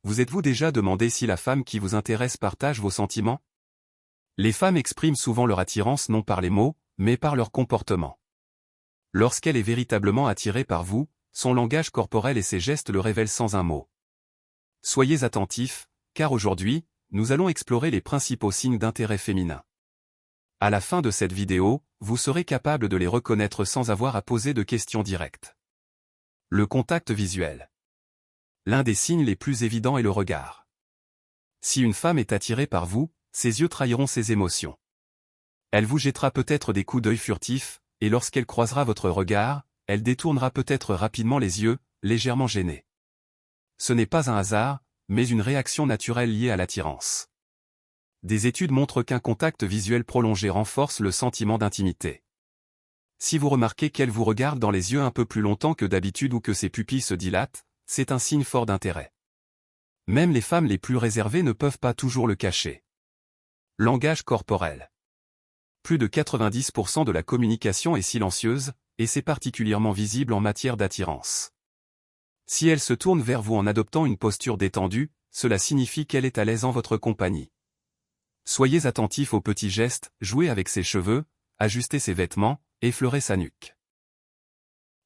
Vous êtes-vous déjà demandé si la femme qui vous intéresse partage vos sentiments? Les femmes expriment souvent leur attirance non par les mots, mais par leur comportement. Lorsqu'elle est véritablement attirée par vous, son langage corporel et ses gestes le révèlent sans un mot. Soyez attentifs, car aujourd'hui, nous allons explorer les principaux signes d'intérêt féminin. À la fin de cette vidéo, vous serez capable de les reconnaître sans avoir à poser de questions directes. Le contact visuel. L'un des signes les plus évidents est le regard. Si une femme est attirée par vous, ses yeux trahiront ses émotions. Elle vous jettera peut-être des coups d'œil furtifs, et lorsqu'elle croisera votre regard, elle détournera peut-être rapidement les yeux, légèrement gênée. Ce n'est pas un hasard, mais une réaction naturelle liée à l'attirance. Des études montrent qu'un contact visuel prolongé renforce le sentiment d'intimité. Si vous remarquez qu'elle vous regarde dans les yeux un peu plus longtemps que d'habitude ou que ses pupilles se dilatent, c'est un signe fort d'intérêt. Même les femmes les plus réservées ne peuvent pas toujours le cacher. Langage corporel. Plus de 90% de la communication est silencieuse, et c'est particulièrement visible en matière d'attirance. Si elle se tourne vers vous en adoptant une posture détendue, cela signifie qu'elle est à l'aise en votre compagnie. Soyez attentifs aux petits gestes, jouez avec ses cheveux, ajustez ses vêtements, effleurez sa nuque.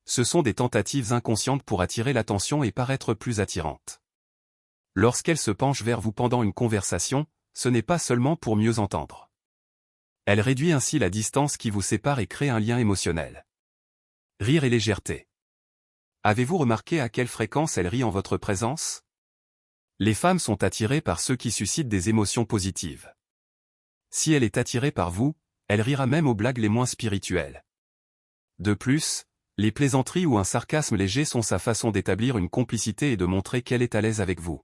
Ce sont des tentatives inconscientes pour attirer l'attention et paraître plus attirantes. Lorsqu'elle se penche vers vous pendant une conversation, ce n'est pas seulement pour mieux entendre. Elle réduit ainsi la distance qui vous sépare et crée un lien émotionnel. Rire et légèreté. Avez-vous remarqué à quelle fréquence elle rit en votre présence? Les femmes sont attirées par ceux qui suscitent des émotions positives. Si elle est attirée par vous, elle rira même aux blagues les moins spirituelles. De plus, les plaisanteries ou un sarcasme léger sont sa façon d'établir une complicité et de montrer qu'elle est à l'aise avec vous.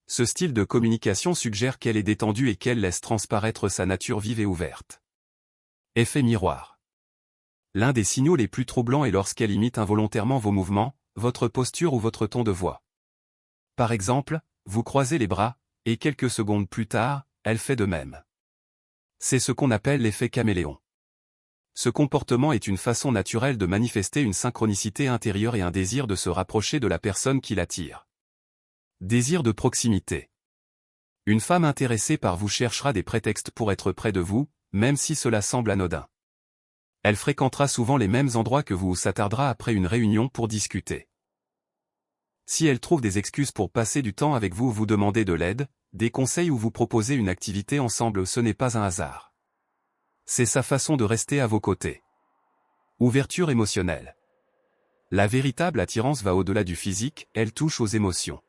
Ce style de communication suggère qu'elle est détendue et qu'elle laisse transparaître sa nature vive et ouverte. Effet miroir. L'un des signaux les plus troublants est lorsqu'elle imite involontairement vos mouvements, votre posture ou votre ton de voix. Par exemple, vous croisez les bras, et quelques secondes plus tard, elle fait de même. C'est ce qu'on appelle l'effet caméléon. Ce comportement est une façon naturelle de manifester une synchronicité intérieure et un désir de se rapprocher de la personne qui l'attire. Désir de proximité. Une femme intéressée par vous cherchera des prétextes pour être près de vous, même si cela semble anodin. Elle fréquentera souvent les mêmes endroits que vous ou s'attardera après une réunion pour discuter. Si elle trouve des excuses pour passer du temps avec vous ou vous demander de l'aide, des conseils ou vous proposer une activité ensemble, ce n'est pas un hasard. C'est sa façon de rester à vos côtés. Ouverture émotionnelle. La véritable attirance va au-delà du physique, elle touche aux émotions.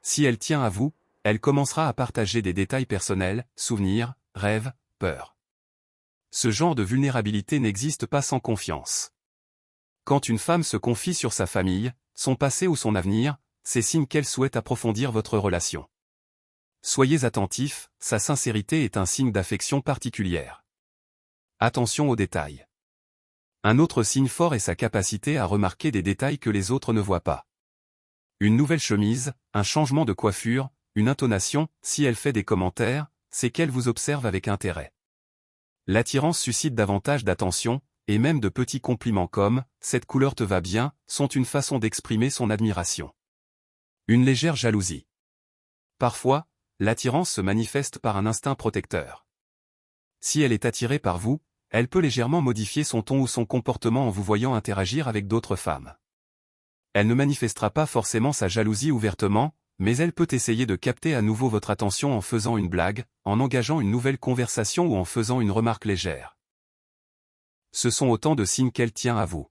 Si elle tient à vous, elle commencera à partager des détails personnels, souvenirs, rêves, peurs. Ce genre de vulnérabilité n'existe pas sans confiance. Quand une femme se confie sur sa famille, son passé ou son avenir, c'est signe qu'elle souhaite approfondir votre relation. Soyez attentifs, sa sincérité est un signe d'affection particulière. Attention aux détails. Un autre signe fort est sa capacité à remarquer des détails que les autres ne voient pas. Une nouvelle chemise, un changement de coiffure, une intonation, si elle fait des commentaires, c'est qu'elle vous observe avec intérêt. L'attirance suscite davantage d'attention, et même de petits compliments comme « cette couleur te va bien » sont une façon d'exprimer son admiration. Une légère jalousie. Parfois, l'attirance se manifeste par un instinct protecteur. Si elle est attirée par vous, elle peut légèrement modifier son ton ou son comportement en vous voyant interagir avec d'autres femmes. Elle ne manifestera pas forcément sa jalousie ouvertement, mais elle peut essayer de capter à nouveau votre attention en faisant une blague, en engageant une nouvelle conversation ou en faisant une remarque légère. Ce sont autant de signes qu'elle tient à vous.